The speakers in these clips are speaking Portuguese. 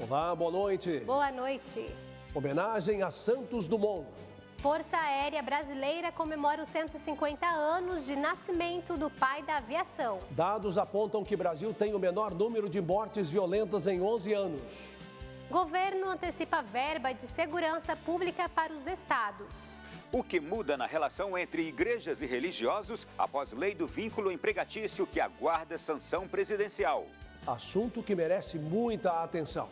Olá, boa noite. Boa noite. Homenagem a Santos Dumont. Força Aérea Brasileira comemora os 150 anos de nascimento do pai da aviação. Dados apontam que o Brasil tem o menor número de mortes violentas em 11 anos. Governo antecipa verba de segurança pública para os estados. O que muda na relação entre igrejas e religiosos após lei do vínculo empregatício que aguarda sanção presidencial. Assunto que merece muita atenção.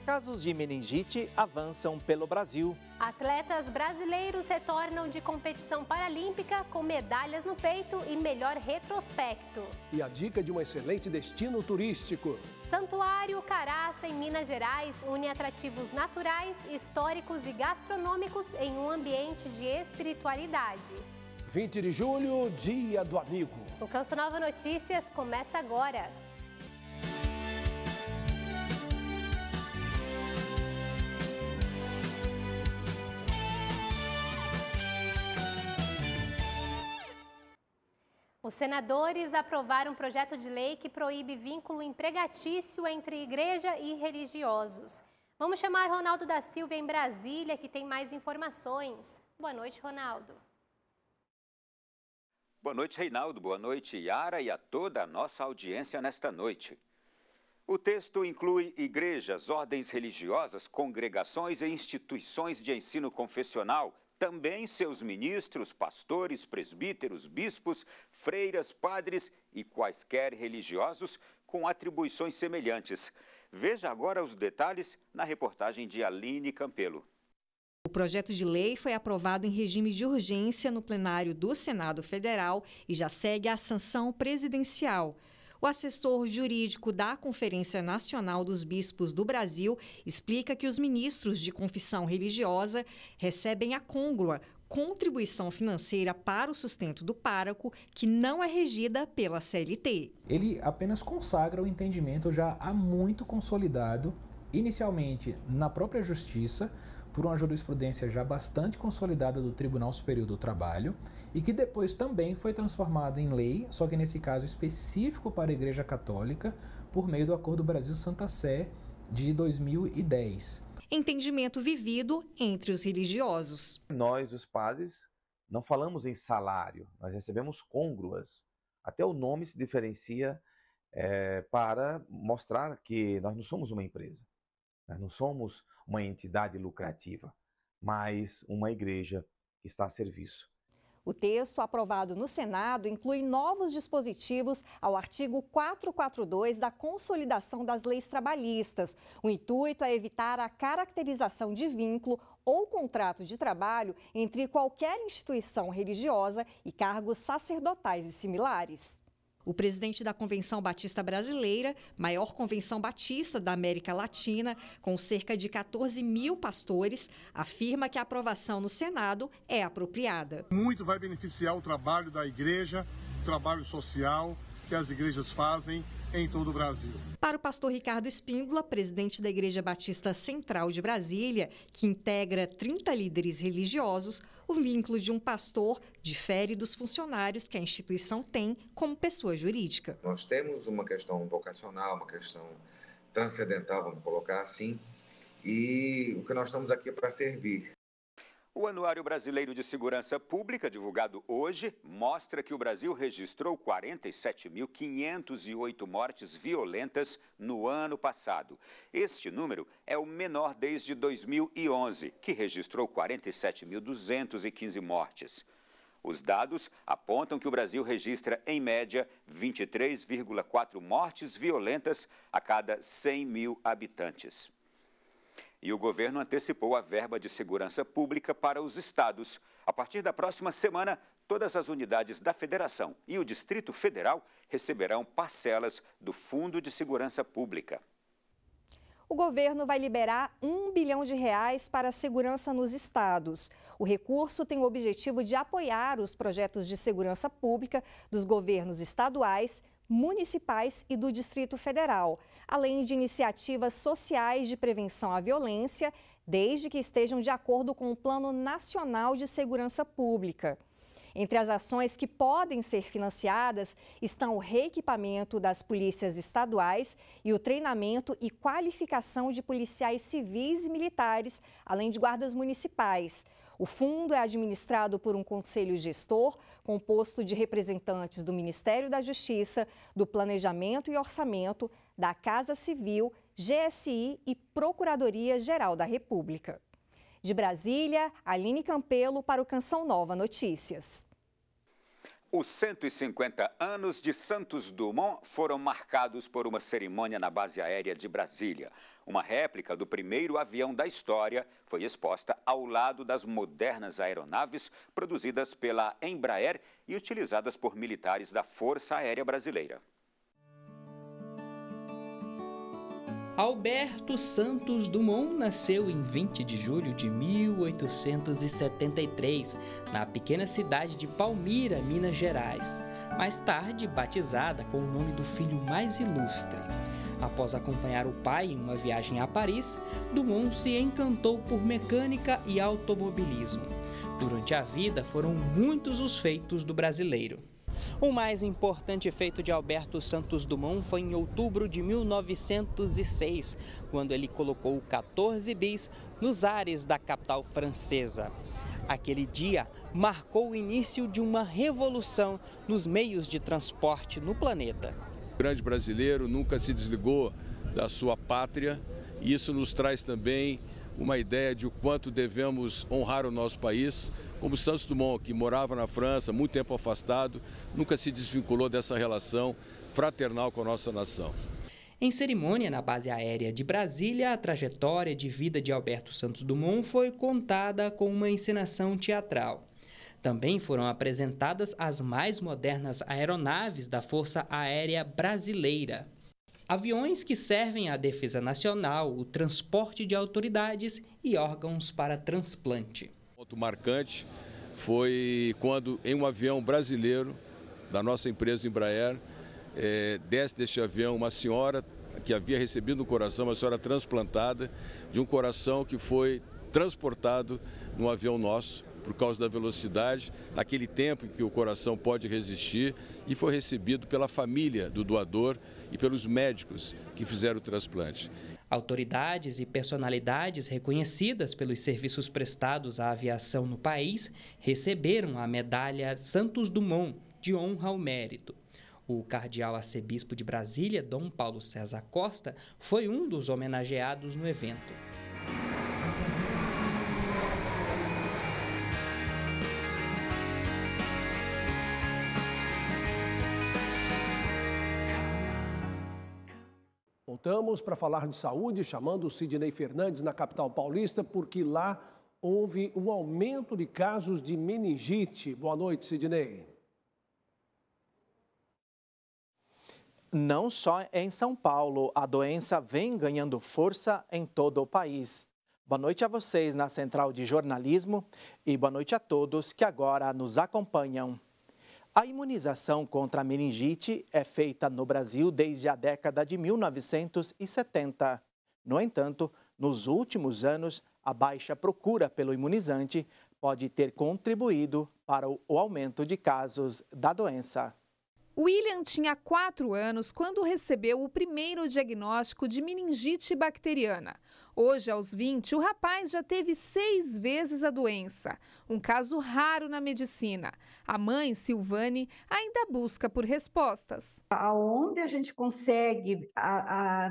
Casos de meningite avançam pelo Brasil. Atletas brasileiros retornam de competição paralímpica com medalhas no peito e melhor retrospecto. E a dica de um excelente destino turístico. Santuário Caraça, em Minas Gerais, une atrativos naturais, históricos e gastronômicos em um ambiente de espiritualidade. 20 de julho, Dia do Amigo. O Canção Nova Notícias começa agora. Os senadores aprovaram um projeto de lei que proíbe vínculo empregatício entre igreja e religiosos. Vamos chamar Ronaldo da Silva em Brasília, que tem mais informações. Boa noite, Ronaldo. Boa noite, Reinaldo. Boa noite, Yara, e a toda a nossa audiência nesta noite. O texto inclui igrejas, ordens religiosas, congregações e instituições de ensino confessional, também seus ministros, pastores, presbíteros, bispos, freiras, padres e quaisquer religiosos com atribuições semelhantes. Veja agora os detalhes na reportagem de Aline Campelo. O projeto de lei foi aprovado em regime de urgência no plenário do Senado Federal e já segue a sanção presidencial. O assessor jurídico da Conferência Nacional dos Bispos do Brasil explica que os ministros de confissão religiosa recebem a côngrua, contribuição financeira para o sustento do pároco, que não é regida pela CLT. Ele apenas consagra o entendimento já há muito consolidado, inicialmente na própria Justiça, por uma jurisprudência já bastante consolidada do Tribunal Superior do Trabalho e que depois também foi transformado em lei, só que nesse caso específico para a Igreja Católica, por meio do Acordo Brasil-Santa Sé de 2010. Entendimento vivido entre os religiosos. Nós, os padres, não falamos em salário, nós recebemos côngruas. Até o nome se diferencia para mostrar que nós não somos uma empresa, nós não somos uma entidade lucrativa, mas uma igreja que está a serviço. O texto aprovado no Senado inclui novos dispositivos ao artigo 442 da Consolidação das Leis Trabalhistas. O intuito é evitar a caracterização de vínculo ou contrato de trabalho entre qualquer instituição religiosa e cargos sacerdotais e similares. O presidente da Convenção Batista Brasileira, maior convenção batista da América Latina, com cerca de 14 mil pastores, afirma que a aprovação no Senado é apropriada. Muito vai beneficiar o trabalho da igreja, o trabalho social que as igrejas fazem em todo o Brasil. Para o pastor Ricardo Espíndola, presidente da Igreja Batista Central de Brasília, que integra 30 líderes religiosos, o vínculo de um pastor difere dos funcionários que a instituição tem como pessoa jurídica. Nós temos uma questão vocacional, uma questão transcendental, vamos colocar assim, e o que nós estamos aqui é para servir. O Anuário Brasileiro de Segurança Pública, divulgado hoje, mostra que o Brasil registrou 47.508 mortes violentas no ano passado. Este número é o menor desde 2011, que registrou 47.215 mortes. Os dados apontam que o Brasil registra, em média, 23,4 mortes violentas a cada 100 mil habitantes. E o governo antecipou a verba de segurança pública para os estados. A partir da próxima semana, todas as unidades da Federação e o Distrito Federal receberão parcelas do Fundo de Segurança Pública. O governo vai liberar R$1 bilhão para a segurança nos estados. O recurso tem o objetivo de apoiar os projetos de segurança pública dos governos estaduais, municipais e do Distrito Federal, além de iniciativas sociais de prevenção à violência, desde que estejam de acordo com o Plano Nacional de Segurança Pública. Entre as ações que podem ser financiadas estão o reequipamento das polícias estaduais e o treinamento e qualificação de policiais civis e militares, além de guardas municipais. O fundo é administrado por um conselho gestor, composto de representantes do Ministério da Justiça, do Planejamento e Orçamento, da Casa Civil, GSI e Procuradoria-Geral da República. De Brasília, Aline Campelo para o Canção Nova Notícias. Os 150 anos de Santos Dumont foram marcados por uma cerimônia na base aérea de Brasília. Uma réplica do primeiro avião da história foi exposta ao lado das modernas aeronaves produzidas pela Embraer e utilizadas por militares da Força Aérea Brasileira. Alberto Santos Dumont nasceu em 20 de julho de 1873, na pequena cidade de Palmira, Minas Gerais, mais tarde batizada com o nome do filho mais ilustre. Após acompanhar o pai em uma viagem a Paris, Dumont se encantou por mecânica e automobilismo. Durante a vida, foram muitos os feitos do brasileiro. O mais importante feito de Alberto Santos Dumont foi em outubro de 1906, quando ele colocou 14 bis nos ares da capital francesa. Aquele dia marcou o início de uma revolução nos meios de transporte no planeta. O grande brasileiro nunca se desligou da sua pátria e isso nos traz também uma ideia de o quanto devemos honrar o nosso país, como Santos Dumont, que morava na França, muito tempo afastado, nunca se desvinculou dessa relação fraternal com a nossa nação. Em cerimônia na base aérea de Brasília, a trajetória de vida de Alberto Santos Dumont foi contada com uma encenação teatral. Também foram apresentadas as mais modernas aeronaves da Força Aérea Brasileira. Aviões que servem à defesa nacional, o transporte de autoridades e órgãos para transplante. Um ponto marcante foi quando, em um avião brasileiro da nossa empresa Embraer, desce deste avião uma senhora que havia recebido um coração, uma senhora transplantada, de um coração que foi transportado no avião nosso, por causa da velocidade, naquele tempo em que o coração pode resistir, e foi recebido pela família do doador e pelos médicos que fizeram o transplante. Autoridades e personalidades reconhecidas pelos serviços prestados à aviação no país receberam a medalha Santos Dumont de honra ao mérito. O cardeal arcebispo de Brasília, Dom Paulo César Costa, foi um dos homenageados no evento. Voltamos para falar de saúde, chamando o Sidney Fernandes na capital paulista, porque lá houve um aumento de casos de meningite. Boa noite, Sidney. Não só em São Paulo, a doença vem ganhando força em todo o país. Boa noite a vocês na Central de Jornalismo e boa noite a todos que agora nos acompanham. A imunização contra a meningite é feita no Brasil desde a década de 1970. No entanto, nos últimos anos, a baixa procura pelo imunizante pode ter contribuído para o aumento de casos da doença. William tinha 4 anos quando recebeu o primeiro diagnóstico de meningite bacteriana. Hoje, aos 20, o rapaz já teve 6 vezes a doença, um caso raro na medicina. A mãe, Silvane, ainda busca por respostas. Aonde a gente consegue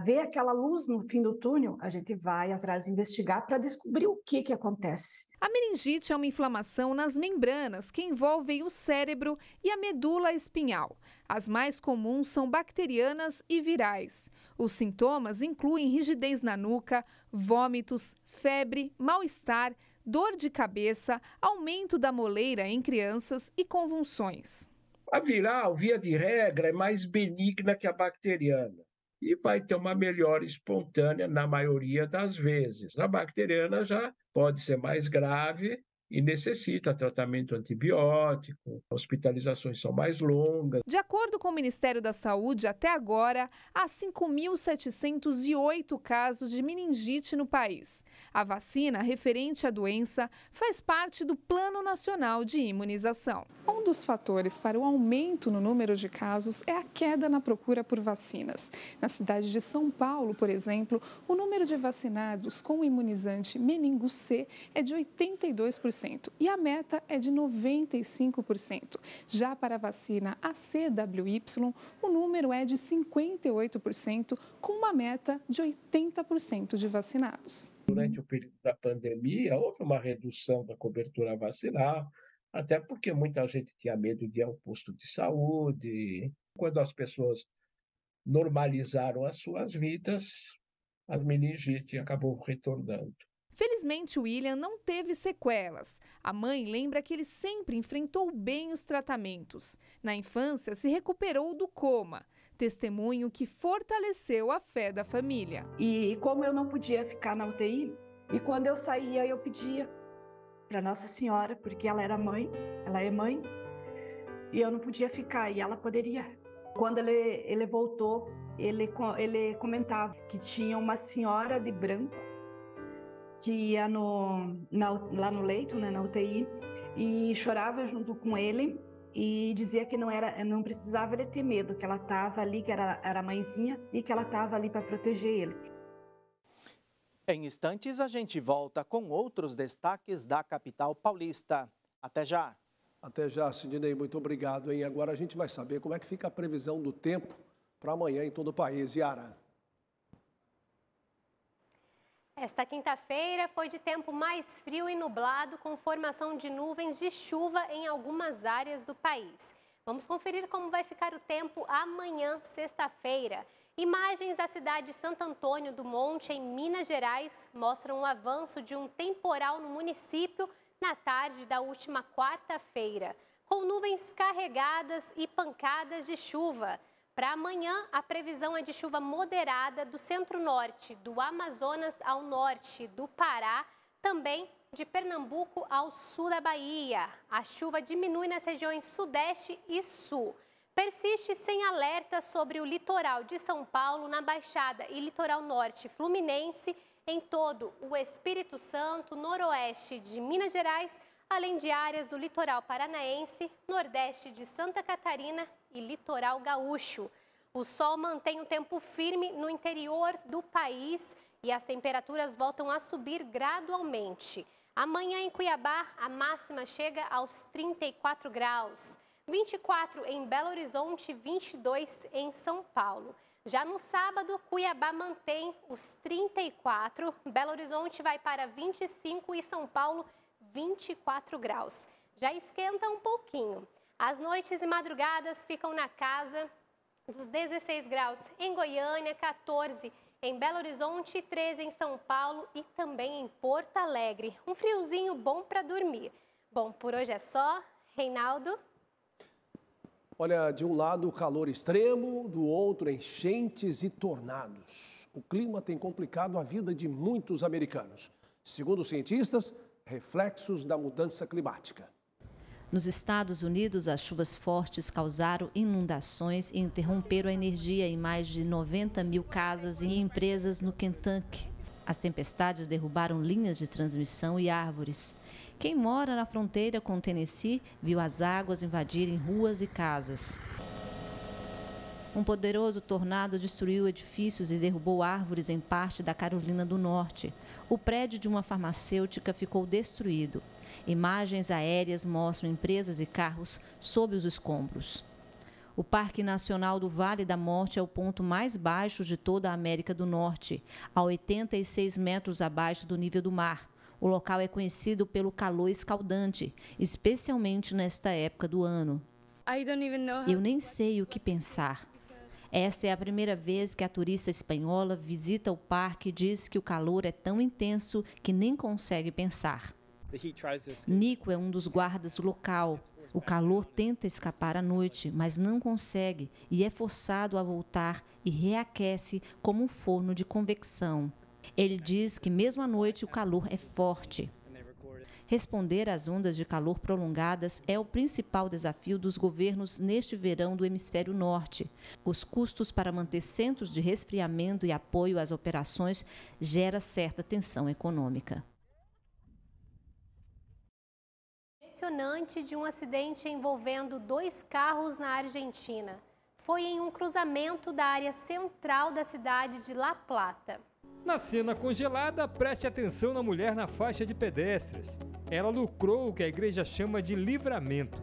ver aquela luz no fim do túnel, a gente vai atrás investigar para descobrir o que acontece. A meningite é uma inflamação nas membranas que envolvem o cérebro e a medula espinhal. As mais comuns são bacterianas e virais. Os sintomas incluem rigidez na nuca, vômitos, febre, mal-estar, dor de cabeça, aumento da moleira em crianças e convulsões. A viral, via de regra, é mais benigna que a bacteriana e vai ter uma melhora espontânea na maioria das vezes. A bacteriana já pode ser mais grave e necessita tratamento antibiótico, hospitalizações são mais longas. De acordo com o Ministério da Saúde, até agora, há 5.708 casos de meningite no país. A vacina referente à doença faz parte do Plano Nacional de Imunização. Um dos fatores para o aumento no número de casos é a queda na procura por vacinas. Na cidade de São Paulo, por exemplo, o número de vacinados com o imunizante meningo C é de 82%. E a meta é de 95%. Já para a vacina ACWY, o número é de 58%, com uma meta de 80% de vacinados. Durante o período da pandemia, houve uma redução da cobertura vacinal, até porque muita gente tinha medo de ir ao posto de saúde. Quando as pessoas normalizaram as suas vidas, a meningite acabou retornando. Felizmente, William não teve sequelas. A mãe lembra que ele sempre enfrentou bem os tratamentos. Na infância, se recuperou do coma. Testemunho que fortaleceu a fé da família. E como eu não podia ficar na UTI, e quando eu saía, eu pedia para Nossa Senhora, porque ela era mãe, ela é mãe, e eu não podia ficar, e ela poderia. Quando ele voltou, ele comentava que tinha uma senhora de branco que ia lá no leito, né, na UTI, e chorava junto com ele e dizia que não precisava ele ter medo, que ela estava ali, que era a mãezinha, e que ela estava ali para proteger ele. Em instantes, a gente volta com outros destaques da capital paulista. Até já! Até já, Sidney, muito obrigado, hein? Agora a gente vai saber como é que fica a previsão do tempo para amanhã em todo o país. Yara. Esta quinta-feira foi de tempo mais frio e nublado, com formação de nuvens de chuva em algumas áreas do país. Vamos conferir como vai ficar o tempo amanhã, sexta-feira. Imagens da cidade de Santo Antônio do Monte, em Minas Gerais, mostram o avanço de um temporal no município na tarde da última quarta-feira, com nuvens carregadas e pancadas de chuva. Para amanhã, a previsão é de chuva moderada do centro-norte, do Amazonas ao norte, do Pará, também de Pernambuco ao sul da Bahia. A chuva diminui nas regiões sudeste e sul. Persiste sem alerta sobre o litoral de São Paulo, na Baixada e litoral norte fluminense, em todo o Espírito Santo, noroeste de Minas Gerais, além de áreas do litoral paranaense, nordeste de Santa Catarina e litoral gaúcho. O sol mantém o tempo firme no interior do país e as temperaturas voltam a subir gradualmente. Amanhã em Cuiabá, a máxima chega aos 34 graus, 24 em Belo Horizonte, 22 em São Paulo. Já no sábado, Cuiabá mantém os 34, Belo Horizonte vai para 25 e São Paulo 24 graus. Já esquenta um pouquinho. As noites e madrugadas ficam na casa dos 16 graus em Goiânia, 14 em Belo Horizonte, 13 em São Paulo e também em Porto Alegre. Um friozinho bom para dormir. Bom, por hoje é só. Reinaldo? Olha, de um lado o calor extremo, do outro enchentes e tornados. O clima tem complicado a vida de muitos americanos. Segundo os cientistas, reflexos da mudança climática. Nos Estados Unidos, as chuvas fortes causaram inundações e interromperam a energia em mais de 90 mil casas e empresas no Kentucky. As tempestades derrubaram linhas de transmissão e árvores. Quem mora na fronteira com o Tennessee viu as águas invadirem ruas e casas. Um poderoso tornado destruiu edifícios e derrubou árvores em parte da Carolina do Norte. O prédio de uma farmacêutica ficou destruído. Imagens aéreas mostram empresas e carros sob os escombros. O Parque Nacional do Vale da Morte é o ponto mais baixo de toda a América do Norte, a 86 metros abaixo do nível do mar. O local é conhecido pelo calor escaldante, especialmente nesta época do ano. Eu nem sei o que pensar. Essa é a primeira vez que a turista espanhola visita o parque e diz que o calor é tão intenso que nem consegue pensar. Nico é um dos guardas local. O calor tenta escapar à noite, mas não consegue e é forçado a voltar e reaquece como um forno de convecção. Ele diz que mesmo à noite o calor é forte. Responder às ondas de calor prolongadas é o principal desafio dos governos neste verão do hemisfério norte. Os custos para manter centros de resfriamento e apoio às operações gera certa tensão econômica. Impressionante de um acidente envolvendo 2 carros na Argentina. Foi em um cruzamento da área central da cidade de La Plata. Na cena congelada, preste atenção na mulher na faixa de pedestres. Ela lucrou o que a igreja chama de livramento.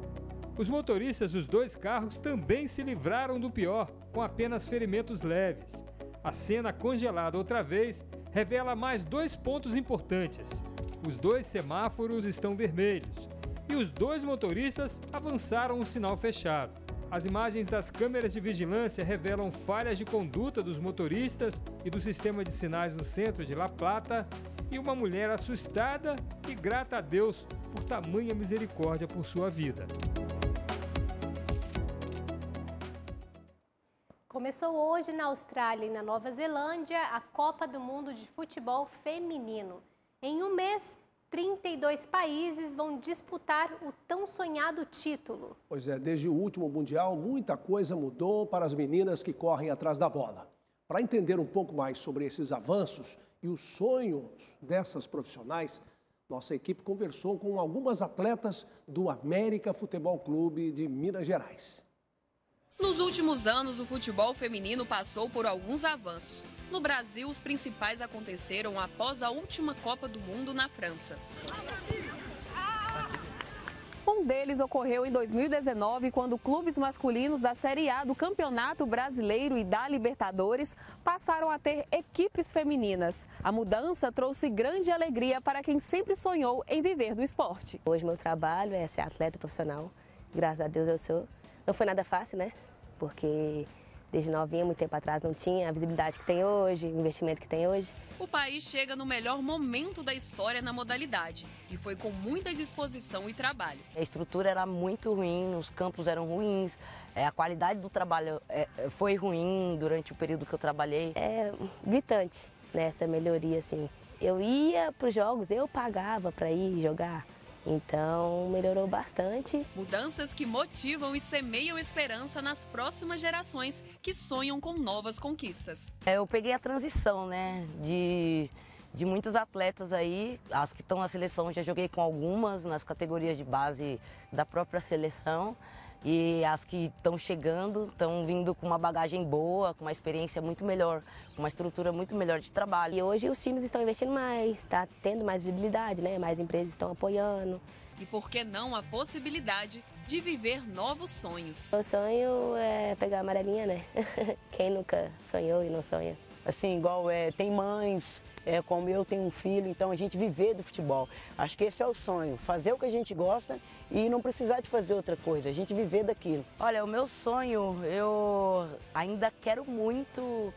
Os motoristas dos 2 carros também se livraram do pior, com apenas ferimentos leves. A cena congelada outra vez revela mais 2 pontos importantes. Os 2 semáforos estão vermelhos e os 2 motoristas avançaram o sinal fechado. As imagens das câmeras de vigilância revelam falhas de conduta dos motoristas e do sistema de sinais no centro de La Plata e uma mulher assustada e grata a Deus por tamanha misericórdia por sua vida. Começou hoje na Austrália e na Nova Zelândia a Copa do Mundo de Futebol Feminino. Em um mês, 32 países vão disputar o tão sonhado título. Pois é, desde o último Mundial, muita coisa mudou para as meninas que correm atrás da bola. Para entender um pouco mais sobre esses avanços e os sonhos dessas profissionais, nossa equipe conversou com algumas atletas do América Futebol Clube de Minas Gerais. Nos últimos anos, o futebol feminino passou por alguns avanços. No Brasil, os principais aconteceram após a última Copa do Mundo na França. Um deles ocorreu em 2019, quando clubes masculinos da Série A do Campeonato Brasileiro e da Libertadores passaram a ter equipes femininas. A mudança trouxe grande alegria para quem sempre sonhou em viver do esporte. Hoje meu trabalho é ser atleta profissional. Graças a Deus eu sou. Não foi nada fácil, né? Porque desde novinha, muito tempo atrás, não tinha a visibilidade que tem hoje, o investimento que tem hoje. O país chega no melhor momento da história na modalidade e foi com muita disposição e trabalho. A estrutura era muito ruim, os campos eram ruins, a qualidade do trabalho foi ruim durante o período que eu trabalhei. É gritante, né, essa melhoria, assim. Eu ia para os jogos, eu pagava para ir jogar. Então, melhorou bastante. Mudanças que motivam e semeiam esperança nas próximas gerações que sonham com novas conquistas. Eu peguei a transição, né, de muitos atletas aí, as que estão na seleção, já joguei com algumas nas categorias de base da própria seleção. E as que estão chegando, estão vindo com uma bagagem boa, com uma experiência muito melhor, com uma estrutura muito melhor de trabalho. E hoje os times estão investindo mais, está tendo mais visibilidade, né? Mais empresas estão apoiando. E por que não a possibilidade de viver novos sonhos? O sonho é pegar a amarelinha, né? Quem nunca sonhou e não sonha? Assim, igual tem mães, como eu tenho um filho, então a gente viver do futebol. Acho que esse é o sonho, fazer o que a gente gosta e não precisar de fazer outra coisa, a gente viver daquilo. Olha, o meu sonho, eu ainda quero muito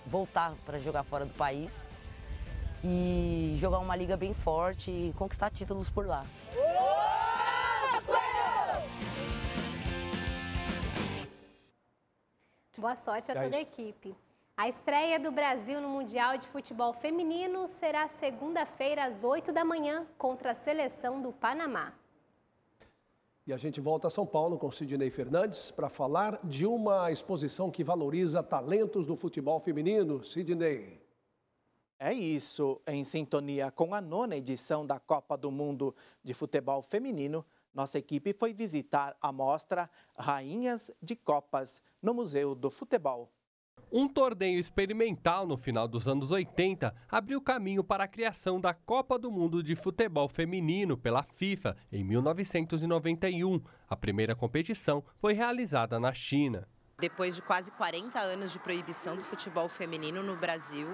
voltar para jogar fora do país e jogar uma liga bem forte e conquistar títulos por lá. Boa sorte a toda a equipe. A estreia do Brasil no Mundial de Futebol Feminino será segunda-feira às 8 da manhã contra a seleção do Panamá. E a gente volta a São Paulo com Sidney Fernandes para falar de uma exposição que valoriza talentos do futebol feminino. Sidney. É isso, em sintonia com a 9ª edição da Copa do Mundo de Futebol Feminino, nossa equipe foi visitar a mostra Rainhas de Copas no Museu do Futebol. Um torneio experimental no final dos anos 80 abriu caminho para a criação da Copa do Mundo de Futebol Feminino pela FIFA em 1991. A primeira competição foi realizada na China. Depois de quase 40 anos de proibição do futebol feminino no Brasil,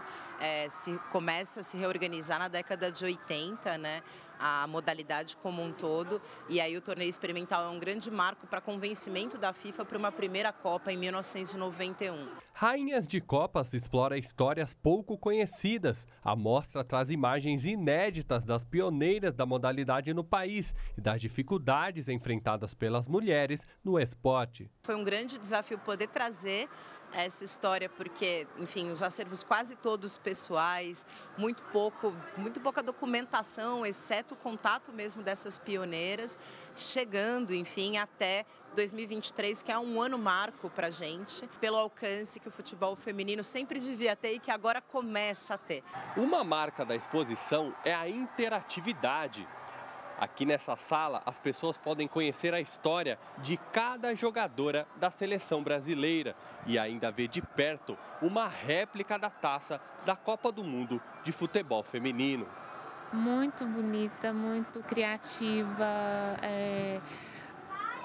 se começa a se reorganizar na década de 80, né? A modalidade como um todo, e aí o torneio experimental é um grande marco para convencimento da FIFA para uma primeira Copa em 1991. Rainhas de Copas explora histórias pouco conhecidas. A mostra traz imagens inéditas das pioneiras da modalidade no país e das dificuldades enfrentadas pelas mulheres no esporte. Foi um grande desafio poder trazer essa história, porque, enfim, os acervos quase todos pessoais, muito pouca documentação, exceto o contato mesmo dessas pioneiras, chegando, enfim, até 2023, que é um ano marco para a gente, pelo alcance que o futebol feminino sempre devia ter e que agora começa a ter. Uma marca da exposição é a interatividade. Aqui nessa sala, as pessoas podem conhecer a história de cada jogadora da seleção brasileira e ainda ver de perto uma réplica da taça da Copa do Mundo de futebol feminino. Muito bonita, muito criativa,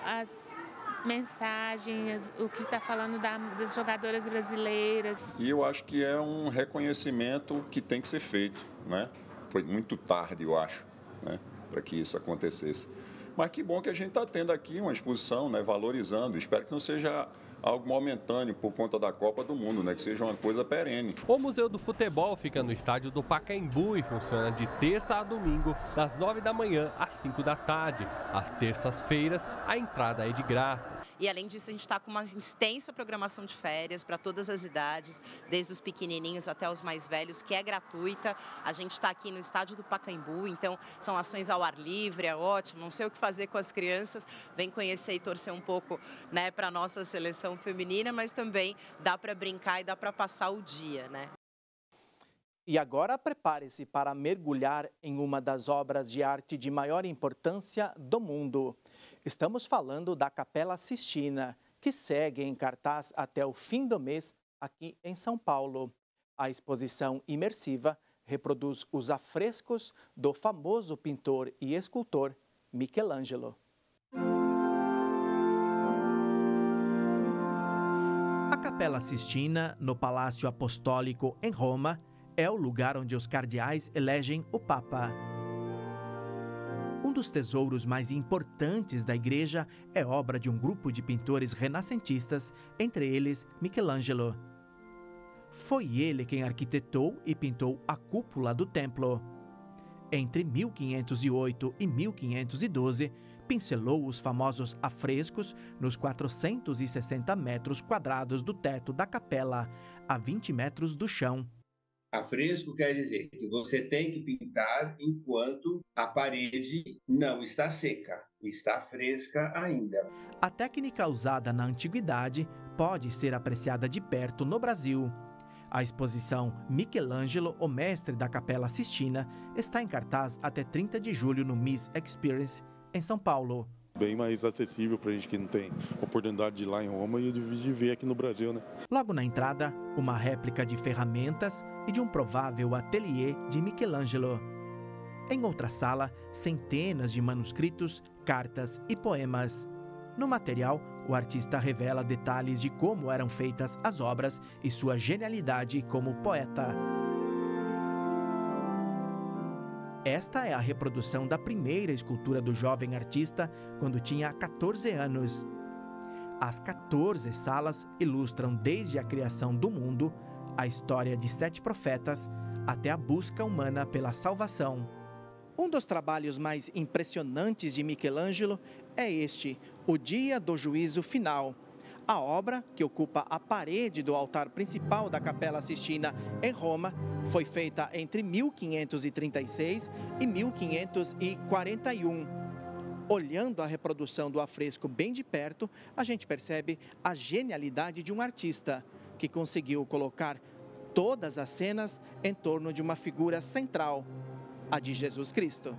as mensagens, o que está falando das jogadoras brasileiras. E eu acho que é um reconhecimento que tem que ser feito, né? Foi muito tarde, eu acho, né, para que isso acontecesse. Mas que bom que a gente está tendo aqui uma exposição, né, valorizando. Espero que não seja algo momentâneo por conta da Copa do Mundo, né, que seja uma coisa perene. O Museu do Futebol fica no estádio do Pacaembu e funciona de terça a domingo, das 9 da manhã às 5 da tarde. Às terças-feiras, a entrada é de graça. E, além disso, a gente está com uma extensa programação de férias para todas as idades, desde os pequenininhos até os mais velhos, que é gratuita. A gente está aqui no estádio do Pacaembu, então são ações ao ar livre, é ótimo. Não sei o que fazer com as crianças, vem conhecer e torcer um pouco, né, para a nossa seleção feminina, mas também dá para brincar e dá para passar o dia, né? E agora prepare-se para mergulhar em uma das obras de arte de maior importância do mundo. Estamos falando da Capela Sistina, que segue em cartaz até o fim do mês aqui em São Paulo. A exposição imersiva reproduz os afrescos do famoso pintor e escultor Michelangelo. A Capela Sistina, no Palácio Apostólico em Roma, é o lugar onde os cardeais elegem o Papa. Um dos tesouros mais importantes da igreja é obra de um grupo de pintores renascentistas, entre eles Michelangelo. Foi ele quem arquitetou e pintou a cúpula do templo. Entre 1508 e 1512, pincelou os famosos afrescos nos 460 metros quadrados do teto da capela, a 20 metros do chão. Afresco quer dizer que você tem que pintar enquanto a parede não está seca, está fresca ainda. A técnica usada na antiguidade pode ser apreciada de perto no Brasil. A exposição Michelangelo, o mestre da Capela Sistina, está em cartaz até 30 de julho no Miss Experience, em São Paulo. Bem mais acessível para a gente que não tem oportunidade de ir lá em Roma e de ver aqui no Brasil, né? Logo na entrada, uma réplica de ferramentas e de um provável ateliê de Michelangelo. Em outra sala, centenas de manuscritos, cartas e poemas. No material, o artista revela detalhes de como eram feitas as obras e sua genialidade como poeta. Esta é a reprodução da primeira escultura do jovem artista quando tinha 14 anos. As 14 salas ilustram desde a criação do mundo, a história de 7 profetas, até a busca humana pela salvação. Um dos trabalhos mais impressionantes de Michelangelo é este, O Dia do Juízo Final. A obra, que ocupa a parede do altar principal da Capela Sistina em Roma, foi feita entre 1536 e 1541. Olhando a reprodução do afresco bem de perto, a gente percebe a genialidade de um artista, que conseguiu colocar todas as cenas em torno de uma figura central, a de Jesus Cristo.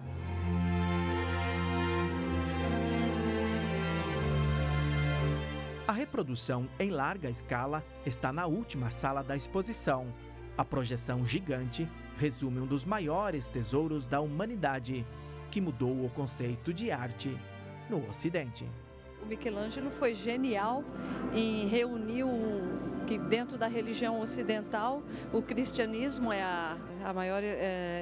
A reprodução em larga escala está na última sala da exposição. A projeção gigante resume um dos maiores tesouros da humanidade, que mudou o conceito de arte no Ocidente. O Michelangelo foi genial em reunir que dentro da religião ocidental o cristianismo é a maior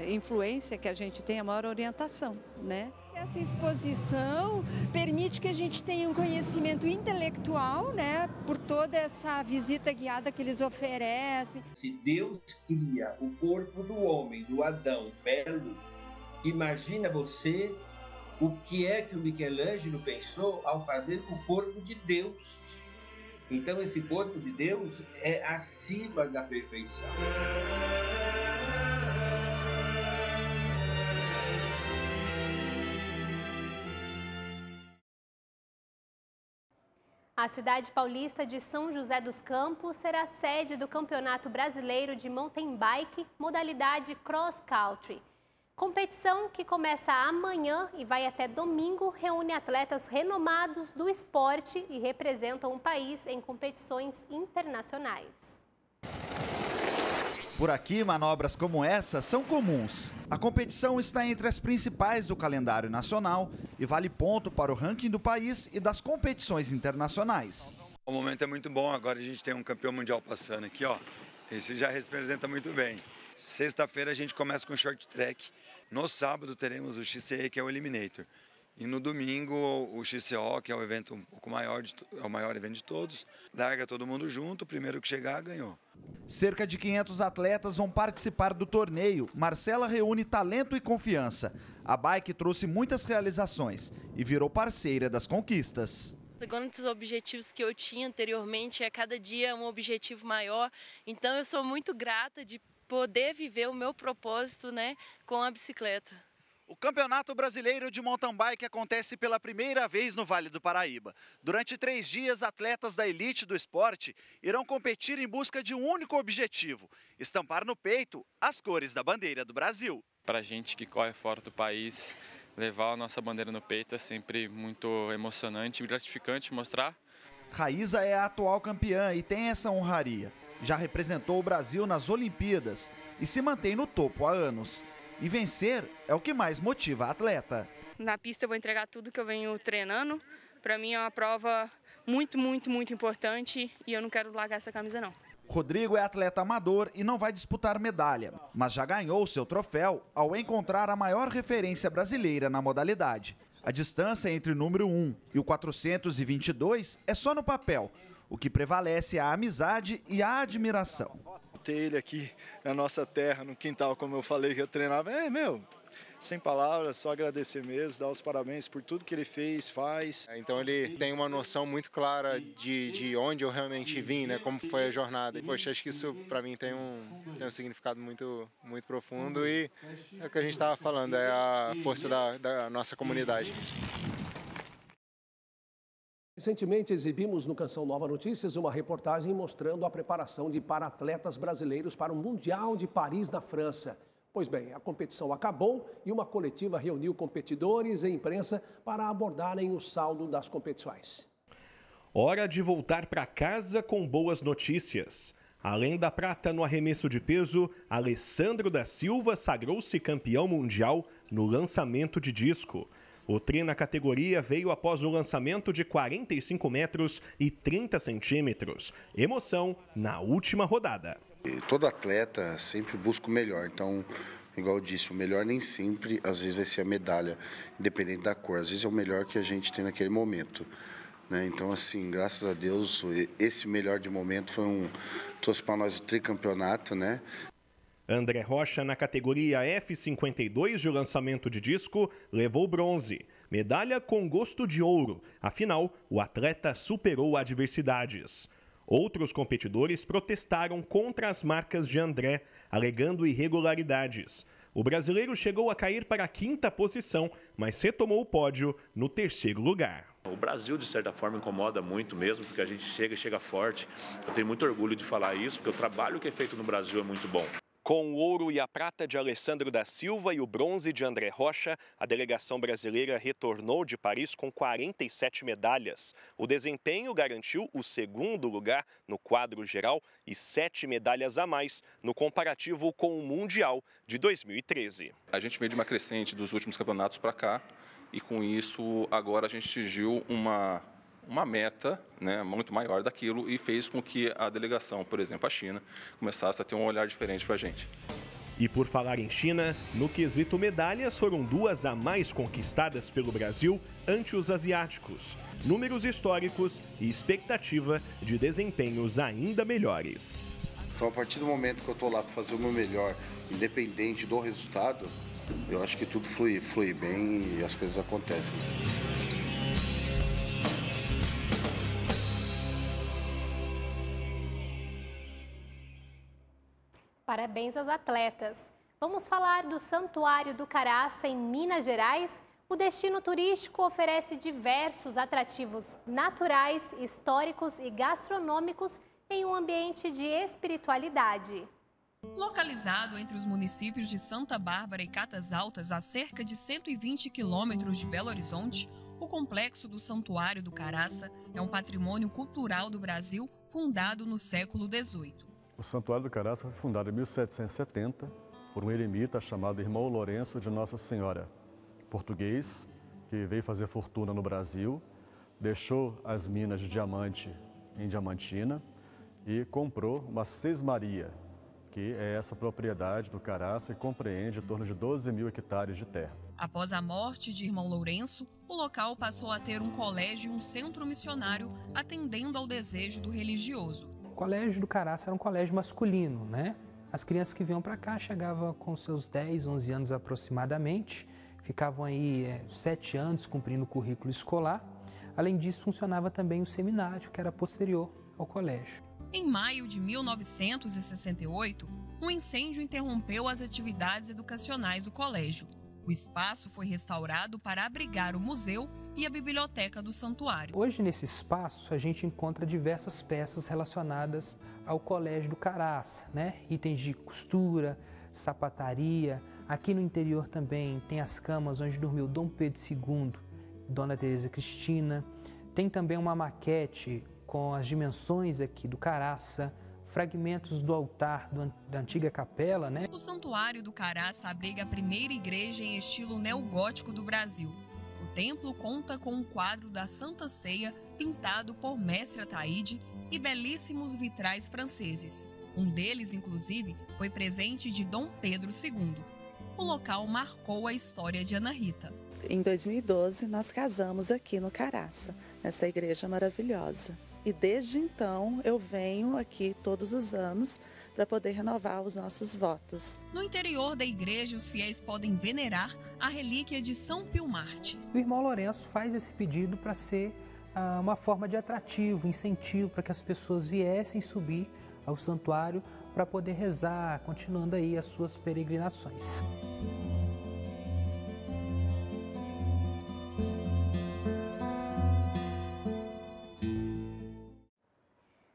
influência que a gente tem, a maior orientação, né? Essa exposição permite que a gente tenha um conhecimento intelectual, né, por toda essa visita guiada que eles oferecem. Se Deus cria o corpo do homem, do Adão, belo, imagina você o que é que o Michelangelo pensou ao fazer o corpo de Deus. Então, esse corpo de Deus é acima da perfeição. A cidade paulista de São José dos Campos será sede do Campeonato Brasileiro de Mountain Bike, modalidade Cross Country. Competição que começa amanhã e vai até domingo, reúne atletas renomados do esporte e representam o país em competições internacionais. Por aqui, manobras como essa são comuns. A competição está entre as principais do calendário nacional e vale ponto para o ranking do país e das competições internacionais. O momento é muito bom, agora a gente tem um campeão mundial passando aqui, ó. Esse já representa muito bem. Sexta-feira a gente começa com o short track. No sábado teremos o XCE, que é o Eliminator. E no domingo o XCO, que é o evento um pouco maior, é o maior evento de todos. Larga todo mundo junto, o primeiro que chegar ganhou. Cerca de 500 atletas vão participar do torneio. Marcela reúne talento e confiança. A bike trouxe muitas realizações e virou parceira das conquistas. Quantos objetivos que eu tinha anteriormente, a cada dia um objetivo maior. Então eu sou muito grata de poder viver o meu propósito, né, com a bicicleta. O Campeonato Brasileiro de Mountain Bike acontece pela primeira vez no Vale do Paraíba. Durante 3 dias, atletas da elite do esporte irão competir em busca de um único objetivo: estampar no peito as cores da bandeira do Brasil. Para a gente que corre fora do país, levar a nossa bandeira no peito é sempre muito emocionante e gratificante mostrar. Raíza é a atual campeã e tem essa honraria. Já representou o Brasil nas Olimpíadas e se mantém no topo há anos. E vencer é o que mais motiva a atleta. Na pista eu vou entregar tudo que eu venho treinando. Para mim é uma prova muito importante e eu não quero largar essa camisa não. Rodrigo é atleta amador e não vai disputar medalha, mas já ganhou seu troféu ao encontrar a maior referência brasileira na modalidade. A distância entre o número 1 e o 422 é só no papel. O que prevalece é a amizade e a admiração. Ter ele aqui na nossa terra, no quintal, como eu falei que eu treinava, sem palavras, só agradecer mesmo, dar os parabéns por tudo que ele fez, faz. Então ele tem uma noção muito clara de onde eu realmente vim, né, como foi a jornada. Poxa, acho que isso para mim tem um significado muito profundo e é o que a gente estava falando, é a força da nossa comunidade. Recentemente exibimos no Canção Nova Notícias uma reportagem mostrando a preparação de para-atletas brasileiros para o Mundial de Paris, na França. Pois bem, a competição acabou e uma coletiva reuniu competidores e imprensa para abordarem o saldo das competições. Hora de voltar para casa com boas notícias. Além da prata no arremesso de peso, Alessandro da Silva sagrou-se campeão mundial no lançamento de disco. O tri na categoria veio após o lançamento de 45 metros e 30 centímetros. Emoção na última rodada. Todo atleta sempre busca o melhor, então, igual eu disse, o melhor nem sempre, às vezes vai ser a medalha, independente da cor. Às vezes é o melhor que a gente tem naquele momento. Então, assim, graças a Deus, esse melhor de momento trouxe para nós o tricampeonato, né? André Rocha, na categoria F52 de lançamento de disco, levou bronze. Medalha com gosto de ouro. Afinal, o atleta superou adversidades. Outros competidores protestaram contra as marcas de André, alegando irregularidades. O brasileiro chegou a cair para a 5ª posição, mas retomou o pódio no 3º lugar. O Brasil, de certa forma, incomoda muito mesmo, porque a gente chega forte. Eu tenho muito orgulho de falar isso, porque o trabalho que é feito no Brasil é muito bom. Com o ouro e a prata de Alessandro da Silva e o bronze de André Rocha, a delegação brasileira retornou de Paris com 47 medalhas. O desempenho garantiu o 2º lugar no quadro geral e 7 medalhas a mais no comparativo com o Mundial de 2013. A gente veio de uma crescente dos últimos campeonatos para cá e com isso agora a gente atingiu uma meta, né, muito maior daquilo e fez com que a delegação, por exemplo, a China, começasse a ter um olhar diferente para a gente. E por falar em China, no quesito medalhas foram 2 a mais conquistadas pelo Brasil ante os asiáticos. Números históricos e expectativa de desempenhos ainda melhores. Então, a partir do momento que eu estou lá para fazer o meu melhor, independente do resultado, eu acho que tudo flui bem e as coisas acontecem. parabéns aos atletas. Vamos falar do Santuário do Caraça, em Minas Gerais. O destino turístico oferece diversos atrativos naturais, históricos e gastronômicos em um ambiente de espiritualidade. Localizado entre os municípios de Santa Bárbara e Catas Altas, a cerca de 120 quilômetros de Belo Horizonte, o complexo do Santuário do Caraça é um patrimônio cultural do Brasil fundado no século XVIII. O Santuário do Caraça foi fundado em 1770 por um eremita chamado Irmão Lourenço de Nossa Senhora, português, que veio fazer fortuna no Brasil, deixou as minas de diamante em Diamantina e comprou uma sesmaria, que é essa propriedade do Caraça e compreende em torno de 12 mil hectares de terra. Após a morte de Irmão Lourenço, o local passou a ter um colégio e um centro missionário atendendo ao desejo do religioso. O colégio do Caraça era um colégio masculino, né? As crianças que vinham para cá chegavam com seus 10, 11 anos aproximadamente, ficavam aí 7 anos cumprindo o currículo escolar. Além disso, funcionava também o seminário, que era posterior ao colégio. Em maio de 1968, um incêndio interrompeu as atividades educacionais do colégio. O espaço foi restaurado para abrigar o museu e a biblioteca do santuário. Hoje, nesse espaço, a gente encontra diversas peças relacionadas ao Colégio do Caraça, né? Itens de costura, sapataria. Aqui no interior também tem as camas onde dormiu Dom Pedro II, Dona Teresa Cristina. Tem também uma maquete com as dimensões aqui do Caraça, fragmentos do altar da antiga capela, né? O Santuário do Caraça abriga a primeira igreja em estilo neogótico do Brasil. O templo conta com um quadro da Santa Ceia pintado por Mestre Ataíde e belíssimos vitrais franceses. Um deles, inclusive, foi presente de Dom Pedro II. O local marcou a história de Ana Rita. Em 2012, nós casamos aqui no Caraça, nessa igreja maravilhosa. E desde então eu venho aqui todos os anos para poder renovar os nossos votos. No interior da igreja, os fiéis podem venerar a relíquia de São Pio Marte. O irmão Lourenço faz esse pedido para ser uma forma de atrativo, incentivo para que as pessoas viessem subir ao santuário para poder rezar, continuando aí as suas peregrinações.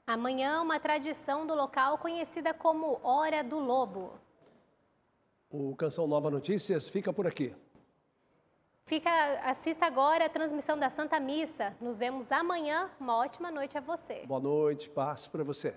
Amanhã, uma tradição do local conhecida como Hora do Lobo. O Canção Nova Notícias fica por aqui. Assista agora a transmissão da Santa Missa. Nos vemos amanhã. Uma ótima noite a você. Boa noite, paz para você.